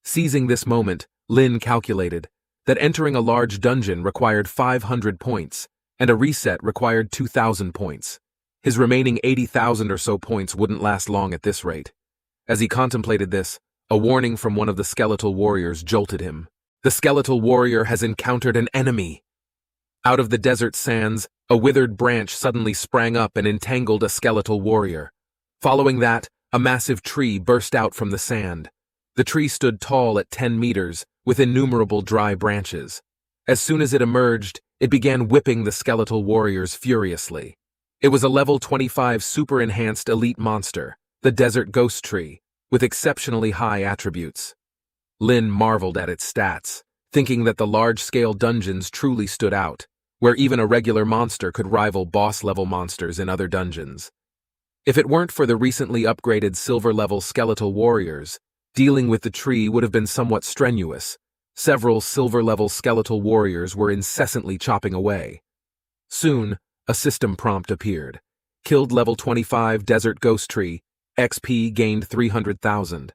Seizing this moment, Lin calculated that entering a large dungeon required 500 points, and a reset required 2,000 points. His remaining 80,000 or so points wouldn't last long at this rate. As he contemplated this, a warning from one of the skeletal warriors jolted him. The skeletal warrior has encountered an enemy. Out of the desert sands, a withered branch suddenly sprang up and entangled a skeletal warrior. Following that, a massive tree burst out from the sand. The tree stood tall at 10 meters, with innumerable dry branches. As soon as it emerged, it began whipping the skeletal warriors furiously. It was a level 25 super-enhanced elite monster, the Desert Ghost Tree, with exceptionally high attributes. Lin marveled at its stats, thinking that the large-scale dungeons truly stood out, where even a regular monster could rival boss-level monsters in other dungeons. If it weren't for the recently upgraded silver-level skeletal warriors, dealing with the tree would have been somewhat strenuous. Several silver-level skeletal warriors were incessantly chopping away. Soon, a system prompt appeared. Killed level 25 Desert Ghost Tree, XP gained 300,000.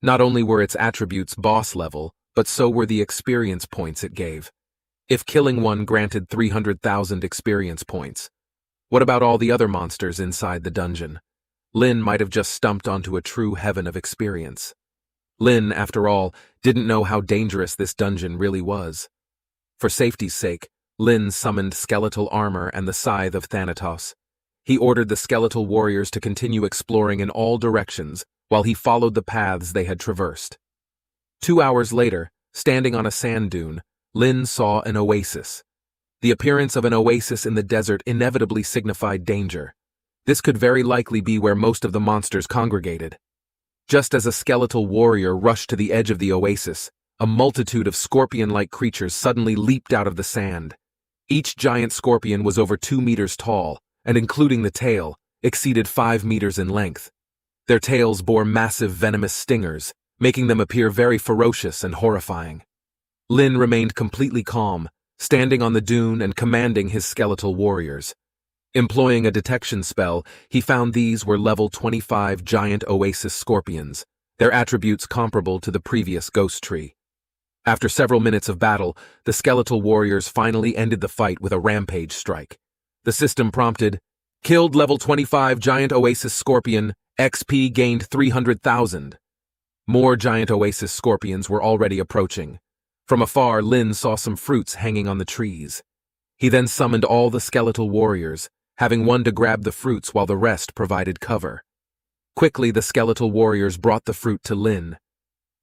Not only were its attributes boss level, but so were the experience points it gave. If killing one granted 300,000 experience points, what about all the other monsters inside the dungeon? Lin might have just stumped onto a true heaven of experience. Lin, after all, didn't know how dangerous this dungeon really was. For safety's sake, Lin summoned skeletal armor and the Scythe of Thanatos. He ordered the skeletal warriors to continue exploring in all directions while he followed the paths they had traversed. 2 hours later, standing on a sand dune, Lin saw an oasis. The appearance of an oasis in the desert inevitably signified danger. This could very likely be where most of the monsters congregated. Just as a skeletal warrior rushed to the edge of the oasis, a multitude of scorpion-like creatures suddenly leaped out of the sand. Each giant scorpion was over 2 meters tall, and including the tail, exceeded 5 meters in length. Their tails bore massive venomous stingers, making them appear very ferocious and horrifying. Lin remained completely calm, standing on the dune and commanding his skeletal warriors. Employing a detection spell, he found these were level 25 giant oasis scorpions, their attributes comparable to the previous ghost tree. After several minutes of battle, the skeletal warriors finally ended the fight with a rampage strike. The system prompted, "Killed level 25 giant oasis scorpion, XP gained 300,000. More giant oasis scorpions were already approaching. From afar, Lin saw some fruits hanging on the trees. He then summoned all the skeletal warriors, having one to grab the fruits while the rest provided cover. Quickly, the skeletal warriors brought the fruit to Lin.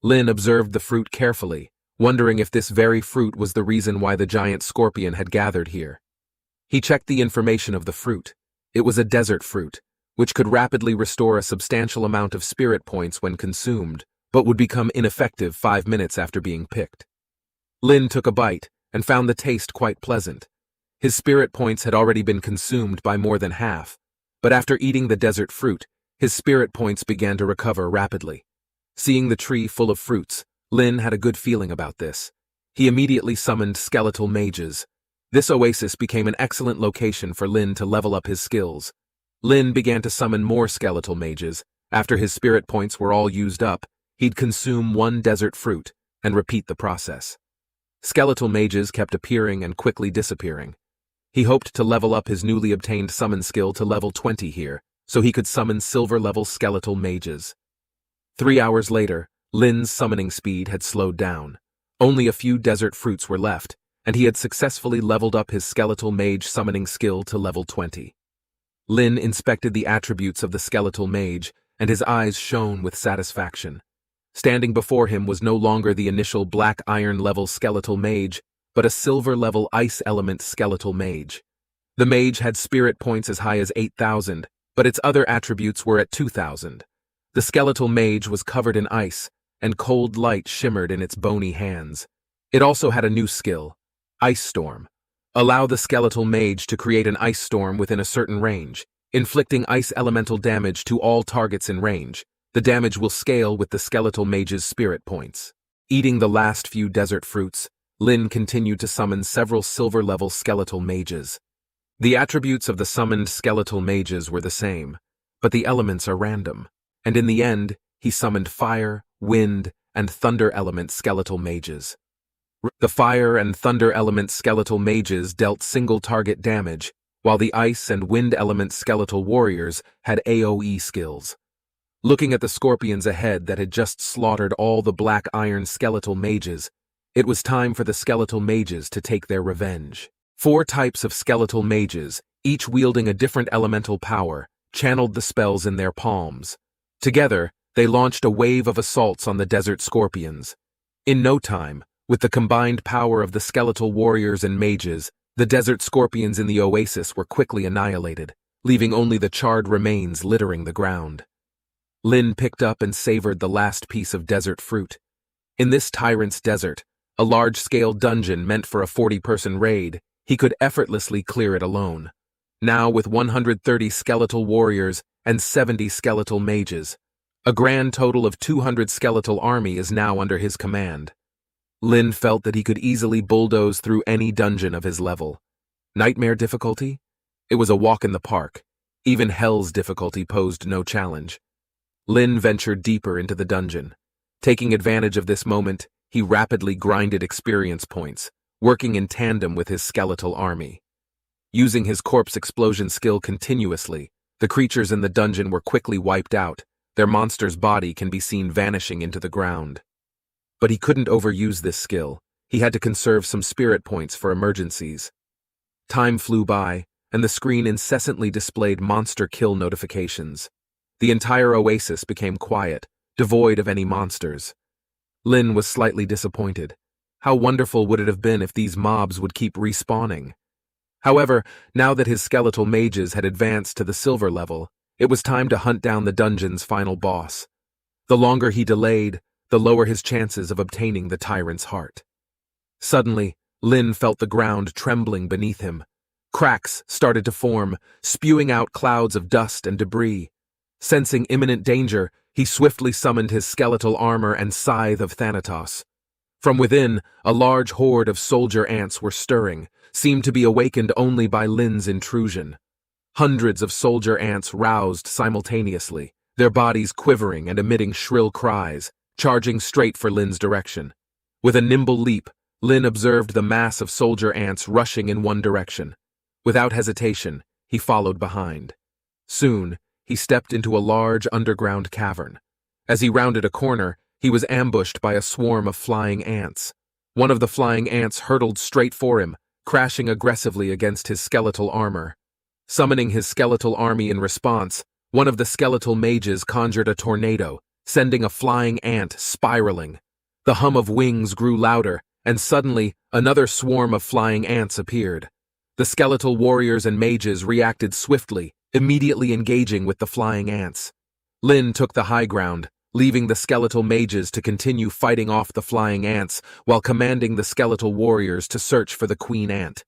Lin observed the fruit carefully, wondering if this very fruit was the reason why the giant scorpion had gathered here. He checked the information of the fruit. It was a desert fruit, which could rapidly restore a substantial amount of spirit points when consumed, but would become ineffective 5 minutes after being picked. Lin took a bite and found the taste quite pleasant. His spirit points had already been consumed by more than half, but after eating the desert fruit, his spirit points began to recover rapidly. Seeing the tree full of fruits, Lin had a good feeling about this. He immediately summoned skeletal mages. This oasis became an excellent location for Lin to level up his skills. Lin began to summon more skeletal mages. After his spirit points were all used up, he'd consume one desert fruit and repeat the process. Skeletal mages kept appearing and quickly disappearing. He hoped to level up his newly obtained summon skill to level 20 here, so he could summon silver-level skeletal mages. 3 hours later, Lin's summoning speed had slowed down. Only a few desert fruits were left, and he had successfully leveled up his skeletal mage summoning skill to level 20. Lin inspected the attributes of the skeletal mage, and his eyes shone with satisfaction. Standing before him was no longer the initial black iron-level skeletal mage, but a silver-level ice element skeletal mage. The mage had spirit points as high as 8,000, but its other attributes were at 2,000. The skeletal mage was covered in ice, and cold light shimmered in its bony hands. It also had a new skill, Ice Storm. Allow the skeletal mage to create an ice storm within a certain range, inflicting ice elemental damage to all targets in range. The damage will scale with the skeletal mage's spirit points. Eating the last few desert fruits, Lin continued to summon several silver-level skeletal mages. The attributes of the summoned skeletal mages were the same, but the elements are random, and in the end, he summoned fire, wind, and thunder element skeletal mages. The fire and thunder element skeletal mages dealt single-target damage, while the ice and wind element skeletal warriors had AoE skills. Looking at the scorpions ahead that had just slaughtered all the black iron skeletal mages, it was time for the skeletal mages to take their revenge. 4 types of skeletal mages, each wielding a different elemental power, channeled the spells in their palms. Together, they launched a wave of assaults on the desert scorpions. In no time, with the combined power of the skeletal warriors and mages, the desert scorpions in the oasis were quickly annihilated, leaving only the charred remains littering the ground. Lin picked up and savored the last piece of desert fruit. In this tyrant's desert, a large-scale dungeon meant for a 40-person raid, he could effortlessly clear it alone. Now with 130 skeletal warriors and 70 skeletal mages, a grand total of 200 skeletal army is now under his command. Lin felt that he could easily bulldoze through any dungeon of his level. Nightmare difficulty? It was a walk in the park. Even Hell's difficulty posed no challenge. Lin ventured deeper into the dungeon. Taking advantage of this moment, he rapidly grinded experience points, working in tandem with his skeletal army. Using his corpse explosion skill continuously, the creatures in the dungeon were quickly wiped out. Their monster's body can be seen vanishing into the ground. But he couldn't overuse this skill. He had to conserve some spirit points for emergencies. Time flew by, and the screen incessantly displayed monster kill notifications. The entire oasis became quiet, devoid of any monsters. Lin was slightly disappointed. How wonderful would it have been if these mobs would keep respawning? However, now that his skeletal mages had advanced to the silver level, it was time to hunt down the dungeon's final boss. The longer he delayed, the lower his chances of obtaining the tyrant's heart. Suddenly, Lin felt the ground trembling beneath him. Cracks started to form, spewing out clouds of dust and debris. Sensing imminent danger, he swiftly summoned his skeletal armor and scythe of Thanatos. From within, a large horde of soldier ants were stirring, seemed to be awakened only by Lin's intrusion. Hundreds of soldier ants roused simultaneously, their bodies quivering and emitting shrill cries, charging straight for Lin's direction. With a nimble leap, Lin observed the mass of soldier ants rushing in one direction. Without hesitation, he followed behind. Soon, he stepped into a large underground cavern. As he rounded a corner, he was ambushed by a swarm of flying ants. One of the flying ants hurtled straight for him, crashing aggressively against his skeletal armor. Summoning his skeletal army in response, one of the skeletal mages conjured a tornado, sending a flying ant spiraling. The hum of wings grew louder, and suddenly, another swarm of flying ants appeared. The skeletal warriors and mages reacted swiftly, immediately engaging with the flying ants. Lin took the high ground, leaving the skeletal mages to continue fighting off the flying ants while commanding the skeletal warriors to search for the queen ant.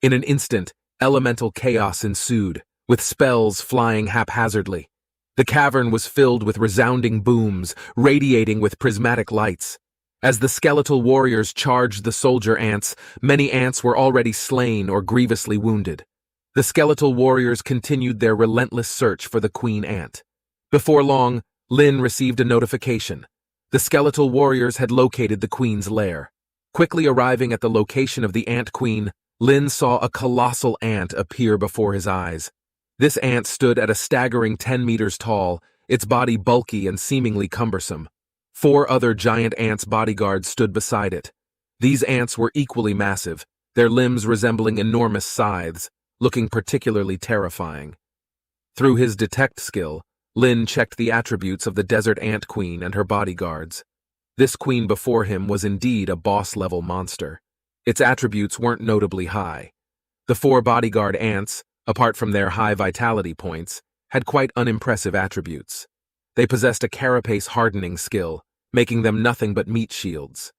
In an instant, elemental chaos ensued, with spells flying haphazardly. The cavern was filled with resounding booms, radiating with prismatic lights. As the skeletal warriors charged the soldier ants, many ants were already slain or grievously wounded. The skeletal warriors continued their relentless search for the queen ant. Before long, Lin received a notification. The skeletal warriors had located the queen's lair. Quickly arriving at the location of the ant queen, Lin saw a colossal ant appear before his eyes. This ant stood at a staggering 10 meters tall, its body bulky and seemingly cumbersome. 4 other giant ants' bodyguards stood beside it. These ants were equally massive, their limbs resembling enormous scythes, looking particularly terrifying. Through his detect skill, Lin checked the attributes of the desert ant queen and her bodyguards. This queen before him was indeed a boss-level monster. Its attributes weren't notably high. The 4 bodyguard ants, apart from their high vitality points, had quite unimpressive attributes. They possessed a carapace hardening skill, making them nothing but meat shields.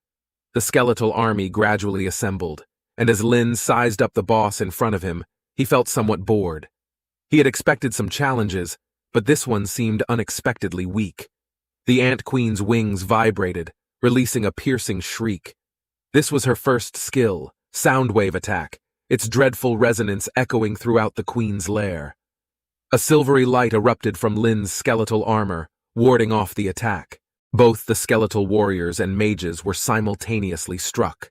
The skeletal army gradually assembled, and as Lin sized up the boss in front of him, he felt somewhat bored. He had expected some challenges, but this one seemed unexpectedly weak. The ant queen's wings vibrated, releasing a piercing shriek. This was her first skill, Soundwave Attack, its dreadful resonance echoing throughout the queen's lair. A silvery light erupted from Lin's skeletal armor, warding off the attack. Both the skeletal warriors and mages were simultaneously struck.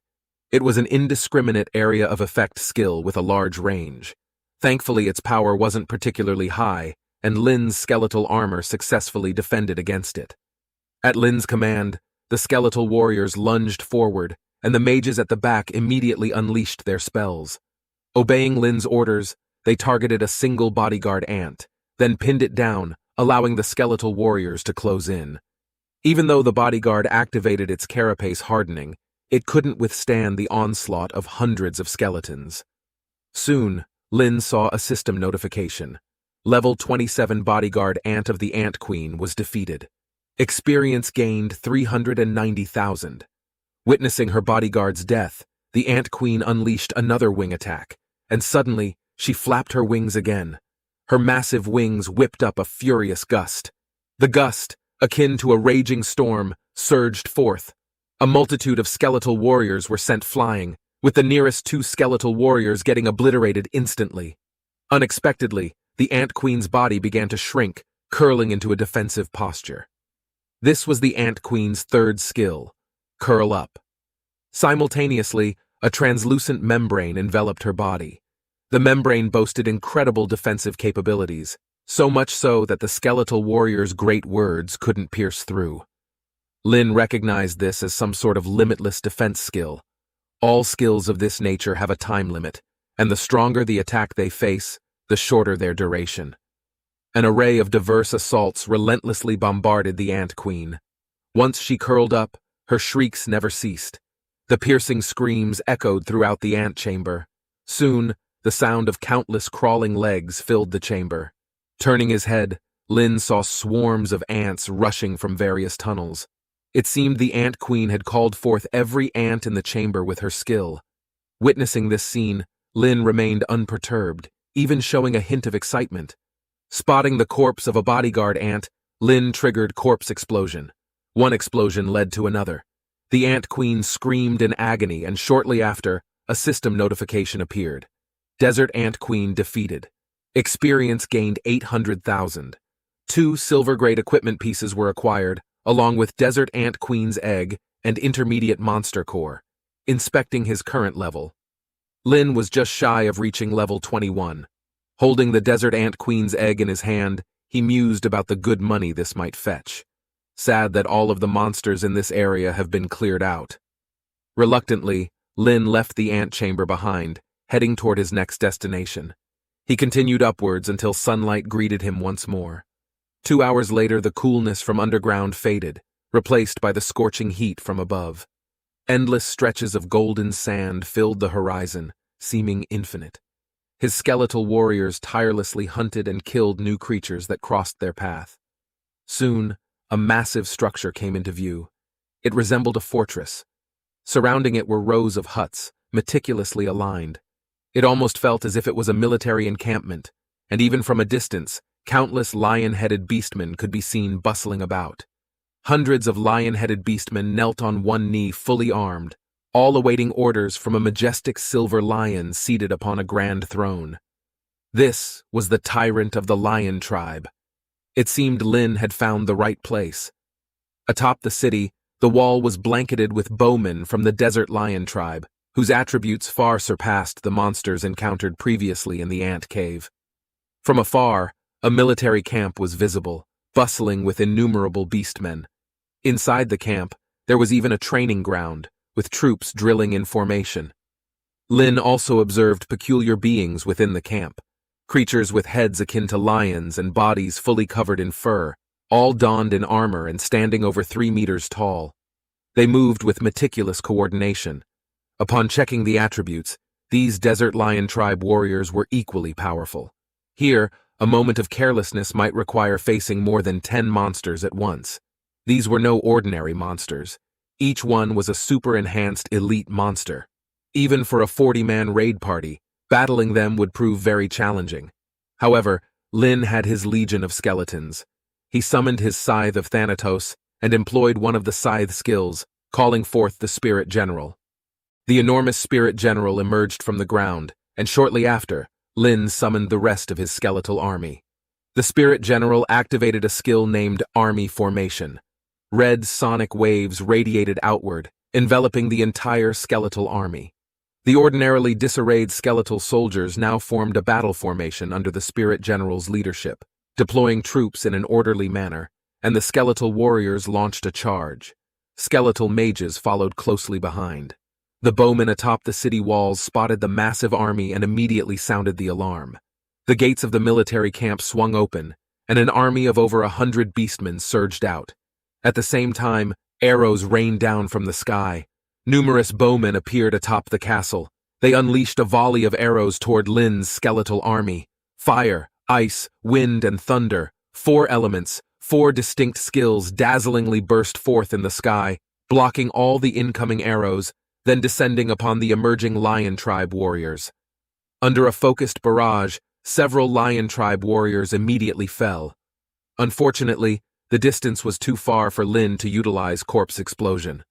It was an indiscriminate area of effect skill with a large range. Thankfully, its power wasn't particularly high, and Lin's skeletal armor successfully defended against it. At Lin's command, the skeletal warriors lunged forward, and the mages at the back immediately unleashed their spells. Obeying Lin's orders, they targeted a single bodyguard ant, then pinned it down, allowing the skeletal warriors to close in. Even though the bodyguard activated its carapace hardening, it couldn't withstand the onslaught of hundreds of skeletons. Soon, Lin saw a system notification. Level 27 bodyguard Ant of the Ant Queen was defeated. Experience gained 390,000. Witnessing her bodyguard's death, the Ant Queen unleashed another wing attack, and suddenly, she flapped her wings again. Her massive wings whipped up a furious gust. The gust, akin to a raging storm, surged forth. A multitude of skeletal warriors were sent flying, with the nearest two skeletal warriors getting obliterated instantly. Unexpectedly, the Ant Queen's body began to shrink, curling into a defensive posture. This was the Ant Queen's third skill, curl up. Simultaneously, a translucent membrane enveloped her body. The membrane boasted incredible defensive capabilities, so much so that the skeletal warrior's great words couldn't pierce through. Lin recognized this as some sort of limitless defense skill. All skills of this nature have a time limit, and the stronger the attack they face, the shorter their duration. An array of diverse assaults relentlessly bombarded the Ant Queen. Once she curled up, her shrieks never ceased. The piercing screams echoed throughout the ant chamber. Soon, the sound of countless crawling legs filled the chamber. Turning his head, Lin saw swarms of ants rushing from various tunnels. It seemed the Ant Queen had called forth every ant in the chamber with her skill. Witnessing this scene, Lin remained unperturbed, even showing a hint of excitement. Spotting the corpse of a bodyguard ant, Lin triggered corpse explosion. One explosion led to another. The Ant Queen screamed in agony, and shortly after, a system notification appeared. Desert Ant Queen defeated. Experience gained 800,000. 2 silver-grade equipment pieces were acquired, along with Desert Ant Queen's egg and intermediate monster core. Inspecting his current level, Lin was just shy of reaching level 21. Holding the Desert Ant Queen's egg in his hand, he mused about the good money this might fetch. Sad that all of the monsters in this area have been cleared out. Reluctantly, Lin left the ant chamber behind, heading toward his next destination. He continued upwards until sunlight greeted him once more. 2 hours later, the coolness from underground faded, replaced by the scorching heat from above. Endless stretches of golden sand filled the horizon, seeming infinite. His skeletal warriors tirelessly hunted and killed new creatures that crossed their path. Soon, a massive structure came into view. It resembled a fortress. Surrounding it were rows of huts, meticulously aligned. It almost felt as if it was a military encampment, and even from a distance, countless lion-headed beastmen could be seen bustling about. Hundreds of lion-headed beastmen knelt on one knee fully armed, all awaiting orders from a majestic silver lion seated upon a grand throne. This was the tyrant of the lion tribe. It seemed Lin had found the right place. Atop the city, the wall was blanketed with bowmen from the desert lion tribe, whose attributes far surpassed the monsters encountered previously in the ant cave. From afar, a military camp was visible, bustling with innumerable beastmen. Inside the camp, there was even a training ground, with troops drilling in formation. Lin also observed peculiar beings within the camp, creatures with heads akin to lions and bodies fully covered in fur, all donned in armor and standing over 3 meters tall. They moved with meticulous coordination. Upon checking the attributes, these desert lion tribe warriors were equally powerful. Here, a moment of carelessness might require facing more than 10 monsters at once. These were no ordinary monsters. Each one was a super-enhanced elite monster. Even for a 40-man raid party, battling them would prove very challenging. However, Lin had his legion of skeletons. He summoned his Scythe of Thanatos and employed one of the scythe skills, calling forth the Spirit General. The enormous Spirit General emerged from the ground, and shortly after, Lin summoned the rest of his skeletal army. The Spirit General activated a skill named Army Formation. Red sonic waves radiated outward, enveloping the entire skeletal army. The ordinarily disarrayed skeletal soldiers now formed a battle formation under the Spirit General's leadership, deploying troops in an orderly manner, and the skeletal warriors launched a charge. Skeletal mages followed closely behind. The bowmen atop the city walls spotted the massive army and immediately sounded the alarm. The gates of the military camp swung open, and an army of over 100 beastmen surged out. At the same time, arrows rained down from the sky. Numerous bowmen appeared atop the castle. They unleashed a volley of arrows toward Lin's skeletal army. Fire, ice, wind, and thunder, 4 elements, 4 distinct skills dazzlingly burst forth in the sky, blocking all the incoming arrows, then descending upon the emerging Lion Tribe warriors. Under a focused barrage, several Lion Tribe warriors immediately fell. Unfortunately, the distance was too far for Lin to utilize corpse explosion.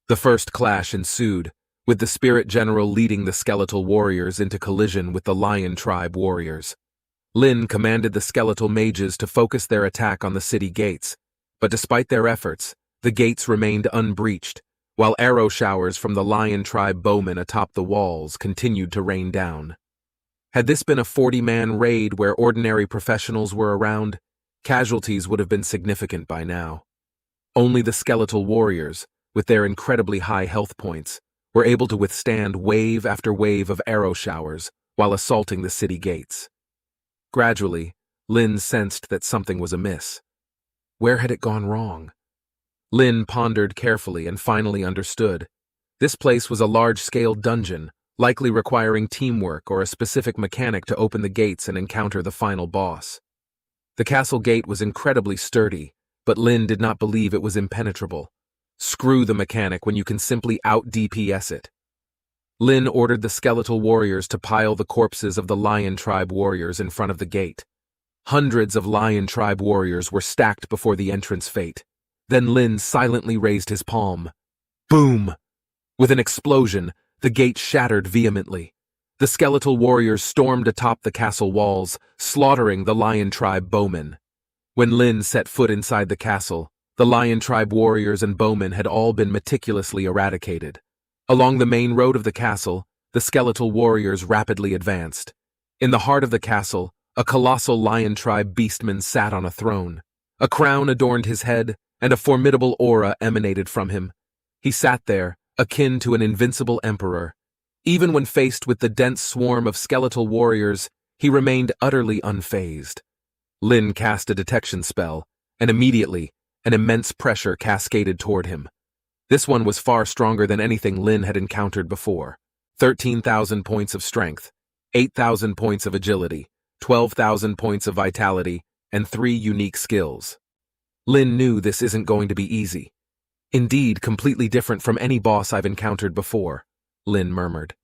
The first clash ensued, with the Spirit General leading the skeletal warriors into collision with the Lion Tribe warriors. Lin commanded the skeletal mages to focus their attack on the city gates, but despite their efforts, the gates remained unbreached, while arrow showers from the Lion Tribe bowmen atop the walls continued to rain down. Had this been a 40-man raid where ordinary professionals were around, casualties would have been significant by now. Only the skeletal warriors, with their incredibly high health points, were able to withstand wave after wave of arrow showers while assaulting the city gates. Gradually, Lin sensed that something was amiss. Where had it gone wrong? Lin pondered carefully and finally understood. This place was a large-scale dungeon, likely requiring teamwork or a specific mechanic to open the gates and encounter the final boss. The castle gate was incredibly sturdy, but Lin did not believe it was impenetrable. Screw the mechanic when you can simply out-DPS it. Lin ordered the skeletal warriors to pile the corpses of the Lion Tribe warriors in front of the gate. Hundreds of Lion Tribe warriors were stacked before the entrance fate. Then Lin silently raised his palm. Boom! With an explosion, the gate shattered vehemently. The skeletal warriors stormed atop the castle walls, slaughtering the Lion Tribe bowmen. When Lin set foot inside the castle, the Lion Tribe warriors and bowmen had all been meticulously eradicated. Along the main road of the castle, the skeletal warriors rapidly advanced. In the heart of the castle, a colossal Lion Tribe beastman sat on a throne. A crown adorned his head, and a formidable aura emanated from him. He sat there, akin to an invincible emperor. Even when faced with the dense swarm of skeletal warriors, he remained utterly unfazed. Lin cast a detection spell, and immediately, an immense pressure cascaded toward him. This one was far stronger than anything Lin had encountered before. 13,000 points of strength, 8,000 points of agility, 12,000 points of vitality, and 3 unique skills. Lin knew this isn't going to be easy. Indeed, completely different from any boss I've encountered before, Lin murmured.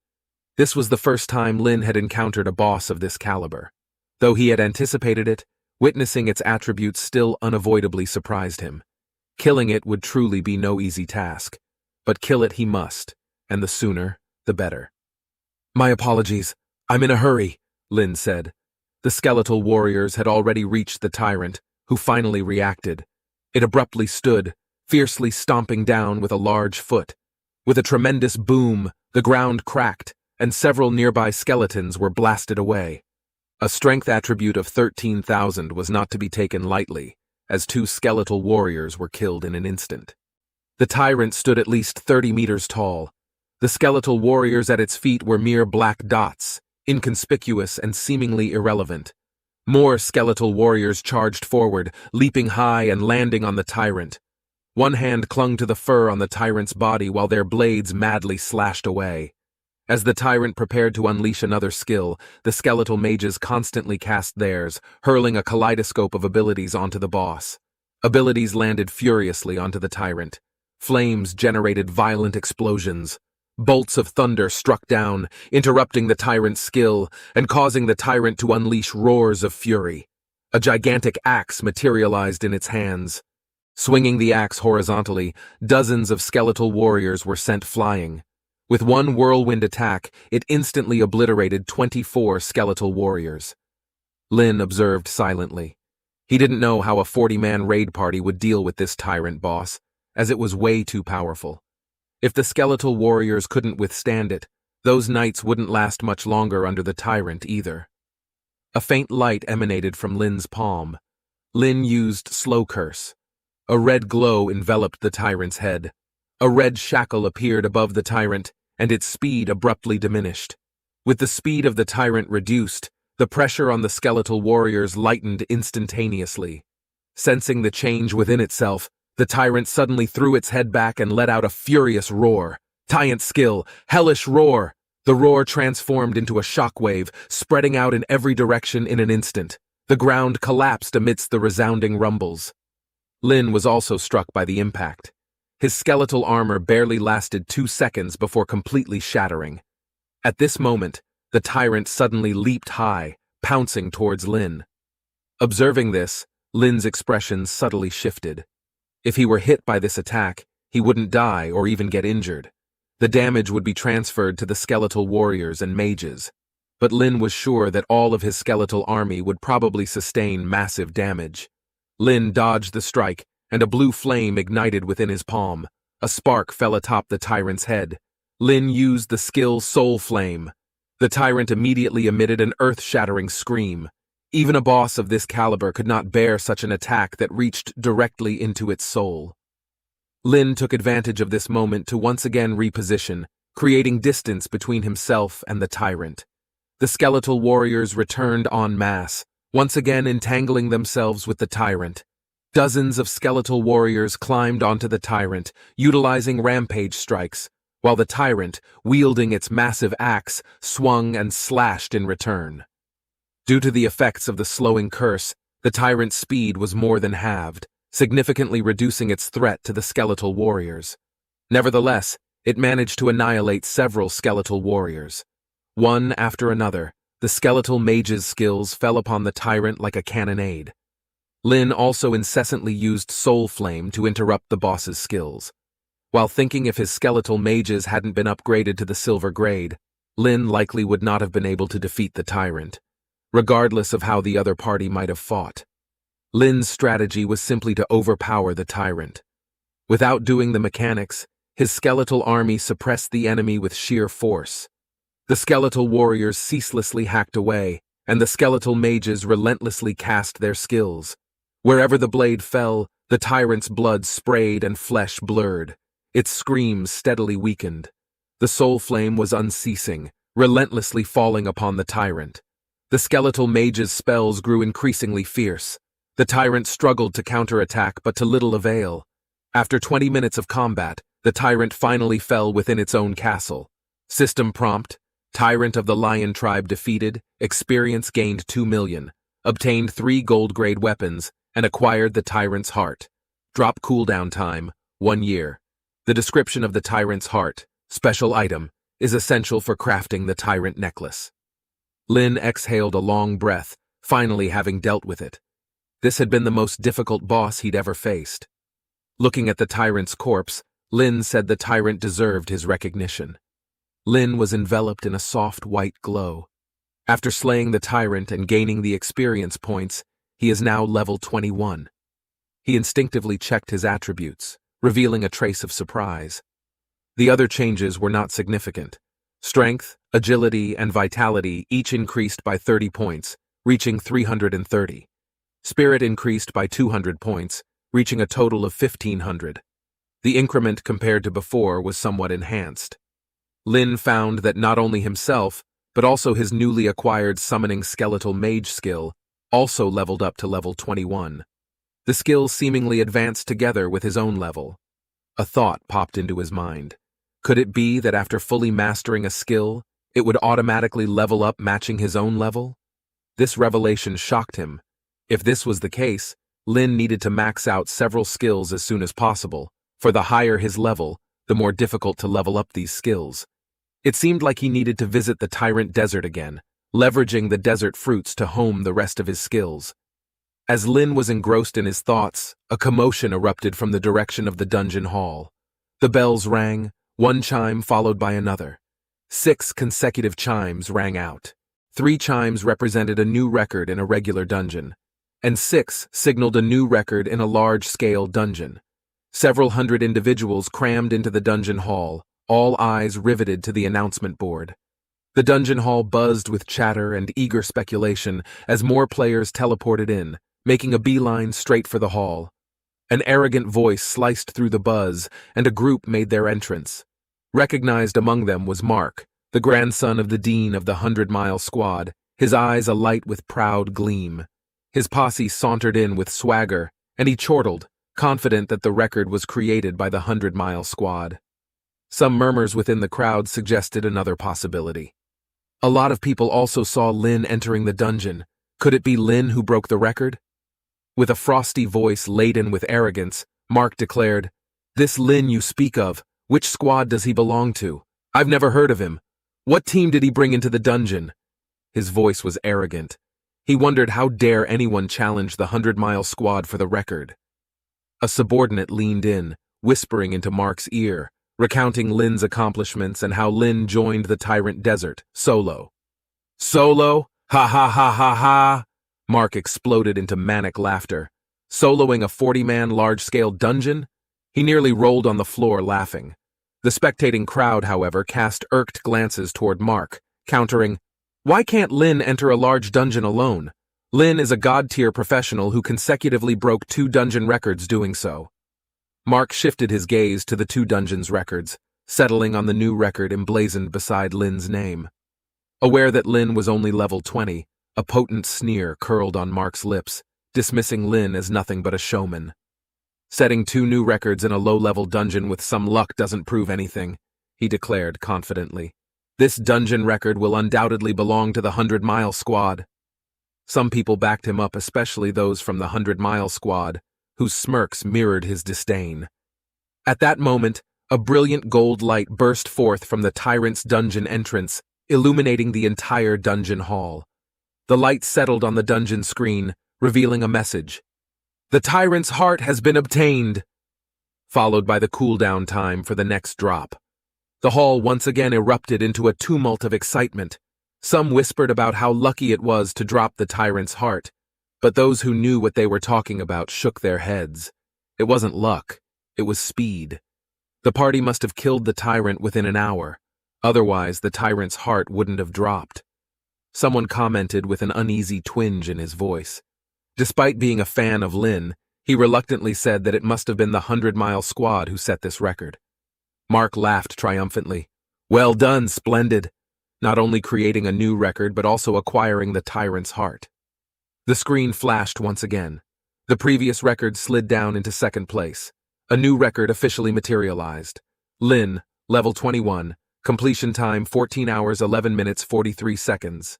This was the first time Lin had encountered a boss of this caliber. Though he had anticipated it, witnessing its attributes still unavoidably surprised him. Killing it would truly be no easy task, but kill it he must, and the sooner, the better. My apologies, I'm in a hurry, Lin said. The skeletal warriors had already reached the tyrant, who finally reacted. It abruptly stood, fiercely stomping down with a large foot. With a tremendous boom, the ground cracked, and several nearby skeletons were blasted away. A strength attribute of 13,000 was not to be taken lightly, as 2 skeletal warriors were killed in an instant. The tyrant stood at least 30 meters tall. The skeletal warriors at its feet were mere black dots, inconspicuous and seemingly irrelevant. More skeletal warriors charged forward, leaping high and landing on the tyrant. One hand clung to the fur on the tyrant's body while their blades madly slashed away. As the tyrant prepared to unleash another skill, the skeletal mages constantly cast theirs, hurling a kaleidoscope of abilities onto the boss. Abilities landed furiously onto the tyrant. Flames generated violent explosions. Bolts of thunder struck down, interrupting the tyrant's skill and causing the tyrant to unleash roars of fury. A gigantic axe materialized in its hands. Swinging the axe horizontally, dozens of skeletal warriors were sent flying. With one whirlwind attack, it instantly obliterated 24 skeletal warriors. Lin observed silently. He didn't know how a 40-man raid party would deal with this tyrant boss, as it was way too powerful. If the skeletal warriors couldn't withstand it, those nights wouldn't last much longer under the tyrant either. A faint light emanated from Lin's palm. Lin used Slow Curse. A red glow enveloped the tyrant's head. A red shackle appeared above the tyrant, and its speed abruptly diminished. With the speed of the tyrant reduced, the pressure on the skeletal warriors lightened instantaneously. Sensing the change within itself, the tyrant suddenly threw its head back and let out a furious roar. Tyrant skill, Hellish Roar! The roar transformed into a shockwave, spreading out in every direction in an instant. The ground collapsed amidst the resounding rumbles. Lin was also struck by the impact. His skeletal armor barely lasted 2 seconds before completely shattering. At this moment, the tyrant suddenly leaped high, pouncing towards Lin. Observing this, Lin's expression subtly shifted. If he were hit by this attack, he wouldn't die or even get injured. The damage would be transferred to the skeletal warriors and mages. But Lin was sure that all of his skeletal army would probably sustain massive damage. Lin dodged the strike, and a blue flame ignited within his palm. A spark fell atop the tyrant's head. Lin used the skill Soul Flame. The tyrant immediately emitted an earth-shattering scream. Even a boss of this caliber could not bear such an attack that reached directly into its soul. Lin took advantage of this moment to once again reposition, creating distance between himself and the tyrant. The skeletal warriors returned en masse, once again entangling themselves with the tyrant. Dozens of skeletal warriors climbed onto the tyrant, utilizing rampage strikes, while the tyrant, wielding its massive axe, swung and slashed in return. Due to the effects of the slowing curse, the tyrant's speed was more than halved, significantly reducing its threat to the skeletal warriors. Nevertheless, it managed to annihilate several skeletal warriors. One after another, the skeletal mage's skills fell upon the tyrant like a cannonade. Lin also incessantly used Soul Flame to interrupt the boss's skills. While thinking if his skeletal mages hadn't been upgraded to the silver grade, Lin likely would not have been able to defeat the tyrant, regardless of how the other party might have fought. Lin's strategy was simply to overpower the tyrant. Without doing the mechanics, his skeletal army suppressed the enemy with sheer force. The skeletal warriors ceaselessly hacked away, and the skeletal mages relentlessly cast their skills. Wherever the blade fell, the tyrant's blood sprayed and flesh blurred. Its screams steadily weakened. The soul flame was unceasing, relentlessly falling upon the tyrant. The skeletal mage's spells grew increasingly fierce. The tyrant struggled to counterattack, but to little avail. After 20 minutes of combat, the tyrant finally fell within its own castle. System prompt: Tyrant of the Lion Tribe defeated, experience gained 2 million, obtained 3 gold-grade weapons, and acquired the Tyrant's Heart. Drop cooldown time, 1 year. The description of the Tyrant's Heart, special item, is essential for crafting the Tyrant Necklace. Lin exhaled a long breath, finally having dealt with it. This had been the most difficult boss he'd ever faced. Looking at the Tyrant's corpse, Lin said the Tyrant deserved his recognition. Lin was enveloped in a soft white glow. After slaying the tyrant and gaining the experience points, he is now level 21. He instinctively checked his attributes, revealing a trace of surprise. The other changes were not significant. Strength, agility, and vitality each increased by 30 points, reaching 330. Spirit increased by 200 points, reaching a total of 1,500. The increment compared to before was somewhat enhanced. Lin found that not only himself, but also his newly acquired summoning skeletal mage skill also leveled up to level 21. The skills seemingly advanced together with his own level. A thought popped into his mind. Could it be that after fully mastering a skill, it would automatically level up matching his own level? This revelation shocked him. If this was the case, Lin needed to max out several skills as soon as possible, for the higher his level, the more difficult to level up these skills. It seemed like he needed to visit the Tyrant Desert again, leveraging the desert fruits to hone the rest of his skills. As Lin was engrossed in his thoughts, a commotion erupted from the direction of the dungeon hall. The bells rang, one chime followed by another. 6 consecutive chimes rang out. 3 chimes represented a new record in a regular dungeon. and 6 signaled a new record in a large-scale dungeon. Several hundred individuals crammed into the dungeon hall, all eyes riveted to the announcement board. The dungeon hall buzzed with chatter and eager speculation as more players teleported in, making a beeline straight for the hall. An arrogant voice sliced through the buzz, and a group made their entrance. Recognized among them was Mark, the grandson of the dean of the 100-Mile Squad, his eyes alight with proud gleam. His posse sauntered in with swagger, and he chortled, confident that the record was created by the 100-Mile Squad. Some murmurs within the crowd suggested another possibility. A lot of people also saw Lin entering the dungeon. Could it be Lin who broke the record? With a frosty voice laden with arrogance, Mark declared, "This Lin you speak of, which squad does he belong to? I've never heard of him. What team did he bring into the dungeon?" His voice was arrogant. He wondered how dare anyone challenge the 100-Mile Squad for the record. A subordinate leaned in, whispering into Mark's ear, recounting Lin's accomplishments and how Lin joined the Tyrant Desert, solo. Solo? Ha ha ha ha ha! Mark exploded into manic laughter. Soloing a 40-man large-scale dungeon? He nearly rolled on the floor laughing. The spectating crowd, however, cast irked glances toward Mark, countering, "Why can't Lin enter a large dungeon alone? Lin is a god-tier professional who consecutively broke 2 dungeon records doing so." Mark shifted his gaze to the 2 dungeons records, settling on the new record emblazoned beside Lin's name. Aware that Lin was only level 20, a potent sneer curled on Mark's lips, dismissing Lin as nothing but a showman. "Setting 2 new records in a low-level dungeon with some luck doesn't prove anything," he declared confidently. "This dungeon record will undoubtedly belong to the 100-Mile Squad." Some people backed him up, especially those from the 100-Mile Squad, whose smirks mirrored his disdain. At that moment, a brilliant gold light burst forth from the tyrant's dungeon entrance, illuminating the entire dungeon hall. The light settled on the dungeon screen, revealing a message. "The tyrant's heart has been obtained," followed by the cooldown time for the next drop. The hall once again erupted into a tumult of excitement. Some whispered about how lucky it was to drop the tyrant's heart, but those who knew what they were talking about shook their heads. It wasn't luck, it was speed. The party must have killed the tyrant within an hour, otherwise the tyrant's heart wouldn't have dropped. Someone commented with an uneasy twinge in his voice. Despite being a fan of Lin, he reluctantly said that it must have been the 100-Mile Squad who set this record. Mark laughed triumphantly. "Well done, Splendid! Not only creating a new record, but also acquiring the tyrant's heart." The screen flashed once again. The previous record slid down into second place. A new record officially materialized. Lin, level 21, completion time 14 hours 11 minutes 43 seconds.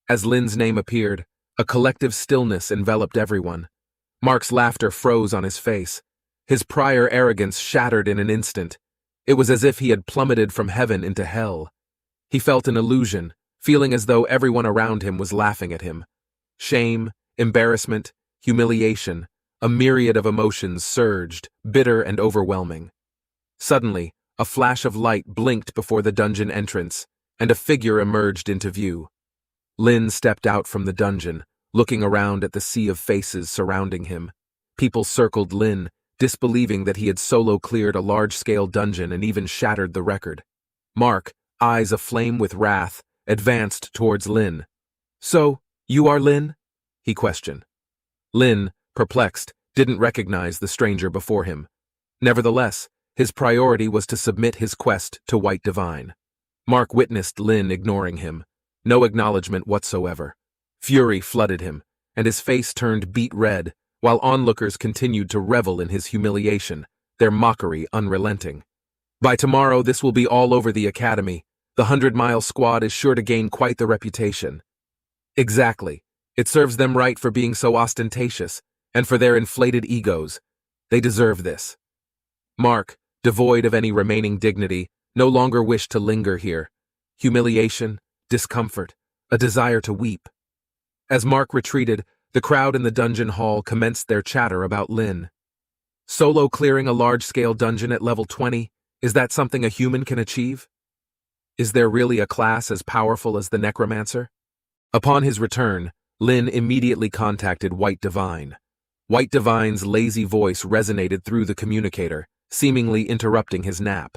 As Lin's name appeared, a collective stillness enveloped everyone. Mark's laughter froze on his face. His prior arrogance shattered in an instant. It was as if he had plummeted from heaven into hell. He felt an illusion, feeling as though everyone around him was laughing at him. Shame, embarrassment, humiliation, a myriad of emotions surged, bitter and overwhelming. Suddenly, a flash of light blinked before the dungeon entrance, and a figure emerged into view. Lin stepped out from the dungeon, looking around at the sea of faces surrounding him. People circled Lin, disbelieving that he had solo cleared a large-scale dungeon and even shattered the record. Mark, eyes aflame with wrath, advanced towards Lin. "So, you are Lin?" he questioned. Lin, perplexed, didn't recognize the stranger before him. Nevertheless, his priority was to submit his quest to White Divine. Mark witnessed Lin ignoring him. No acknowledgement whatsoever. Fury flooded him, and his face turned beet red, while onlookers continued to revel in his humiliation, their mockery unrelenting. "By tomorrow this will be all over the academy. The 100-Mile Squad is sure to gain quite the reputation." "Exactly. It serves them right for being so ostentatious, and for their inflated egos. They deserve this." Mark, devoid of any remaining dignity, no longer wished to linger here. Humiliation, discomfort, a desire to weep. As Mark retreated, the crowd in the dungeon hall commenced their chatter about Lin. Solo clearing a large-scale dungeon at level 20, is that something a human can achieve? Is there really a class as powerful as the Necromancer? Upon his return, Lin immediately contacted White Divine. White Divine's lazy voice resonated through the communicator, seemingly interrupting his nap.